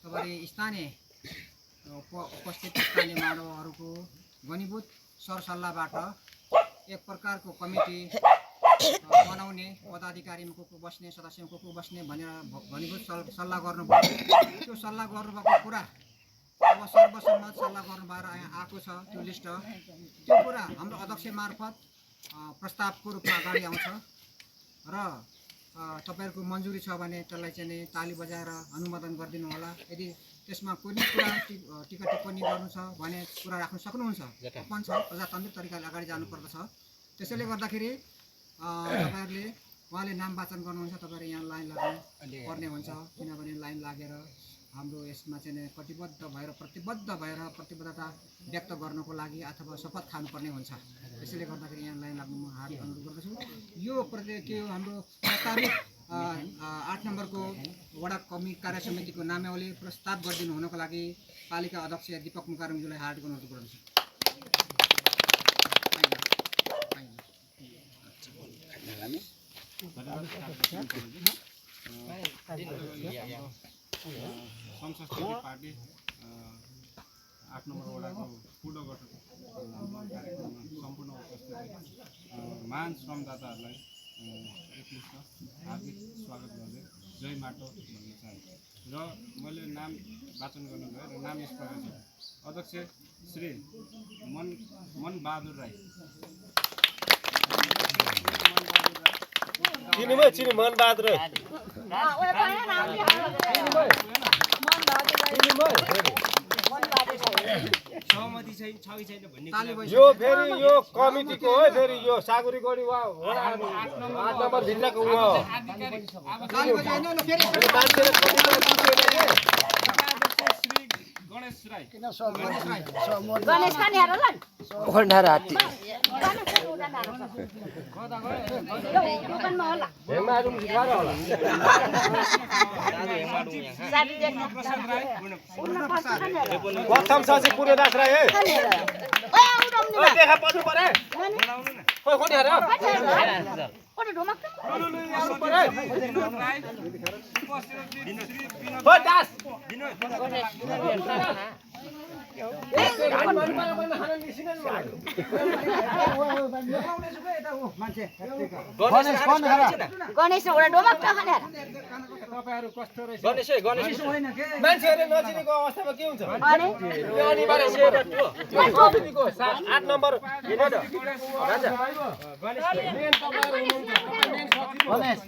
तपाईँ स्थानीय उपस्थित स्थानीय मानवहरूको घनीभूत सरसल्लाहबाट एक प्रकारको कमिटी बनाउने पदाधिकारीमा को बस्ने सदस्यमा को बस्ने भनेर घनीभूत सल्लाह गर्नुभयो। त्यो सल्लाह गर्नुभएको कुरा अब सर्वसम्मत सल्लाह गर्नु भएर आएको छ त्यो लिस्ट। त्यो कुरा हाम्रो अध्यक्ष मार्फत प्रस्तावको रूपमा अगाडि आउँछ र तपाईहरुको मन्जुरी छ भने त्यसलाई चाहिँ ताली बजाएर अनुमोदन गरिदिनु होला। यदि त्यसमा कुनै कुरा टिका टिप्पणी गर्नु छ भने कुरा राख्न सक्नुहुन्छ। ओपन छ, प्रजातान्त्रिक तरिकाले अगाडि जानुपर्दछ। त्यसैले गर्दाखेरि तपाईहरुले उहाँले नाम वाचन गर्नुहुन्छ, तपाईहरु यहाँ लाइन लाग्नु पर्ने हुन्छ। किनभने लाइन लागेर हाम्रो यसमा चाहिँ कटिबद्ध भएर प्रतिबद्धता व्यक्त गर्नको लागि अथवा शपथ खानुपर्ने हुन्छ। त्यसैले गर्दाखेरि यहाँ लाइन लाग्नु म हार्दिक अनुरोध गर्दछु। यो के हो हाम्रो प्रस्तावित 8 नम्बरको वडा कार्य समितिको नामावली प्रस्ताव गरिदिनु हुनको लागि पालिका अध्यक्ष दीपक मुकारुङज्यूलाई हार्दिक अनुरोध गर्दछु। संस्कृति पार्टी 8 नम्बर वडाको पुडो गठन कार्यक्रममा सम्पूर्ण उपस्थित महान श्रमदाताहरूलाई एकमुष्ट हार्दिक स्वागत गर्दै जय माटो भन्न चाहन्छु। र मैले नाम वाचन गर्नुभयो र नाम यस प्रकार छ: अध्यक्ष श्री मन बहादुर राई। चिनी मन बहादुर राई। सहमति छैन भन्ने यो फेरि यो कमिटीको हो, फेरि यो सागुरीगढी वा 8 नम्बर भित्रको हो। गणेश राई। गणेश खाने हारला खण्डार हात्ती दोकानमा होला हेमारुम गाह्रो होला। प्रसाद राई। प्रथम सासी पुरे दास राई है। ओ देखा पर्नु पर्यो। खोइ खोइ हेर। ओले ढोमक ओ दास गणेश ओले ढोमक त खाने हार तपाईहरु कस्तो रहेछ? गणेश होइन के मान्छेहरु नचिनेको अवस्थामा के हुन्छ? अरे यो अनिवार्य छ। 8 नम्बर राजा गणेश मेन तपाईहरु हुनुहुन्छ। गणेश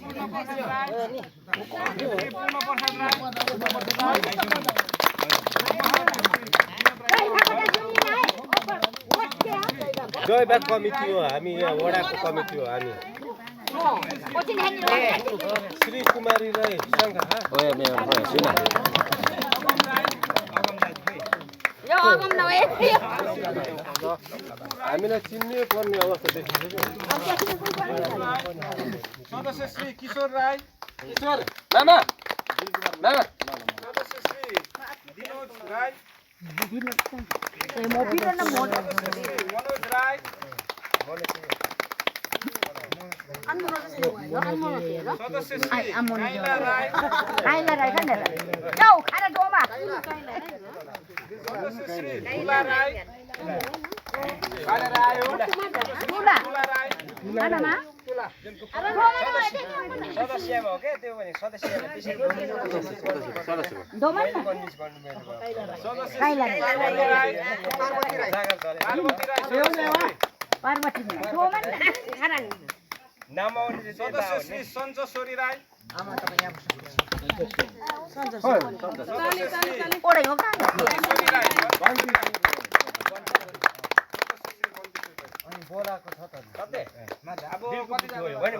जय बाग कमिटी हो हामी, यहाँ वडाको कमिटी हो हामी। श्री कुमारी राई संघ यो अगम नभए हामीलाई चिन्नै पर्ने अवस्था देखिन्छ। सदस्य श्री किशोर राई। किशोर मामा मामा सदस्य श्री विनोद राई। मनोज राई। सदस्य श्री आइला राई। आइला राई खाने जाऊ खाना डोमा सदस्य श्री दुला राई। दुला राई। खानामा सदस्यमा हो क्या त्यो भने सदस्यमा त्यसरी डोमा सदस्य आइला राई। पार्वती राई। डोमा खाना नाम आउने सदस्य श्री सञ्चश्वरी राई। ओडै हो का बोलाको छ त कतै अब कति होइन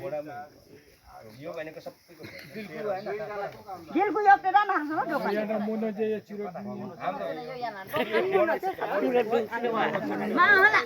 वडामा यो भनेको सबैको दिलको यो के दान हाल्छ दोकान मा होला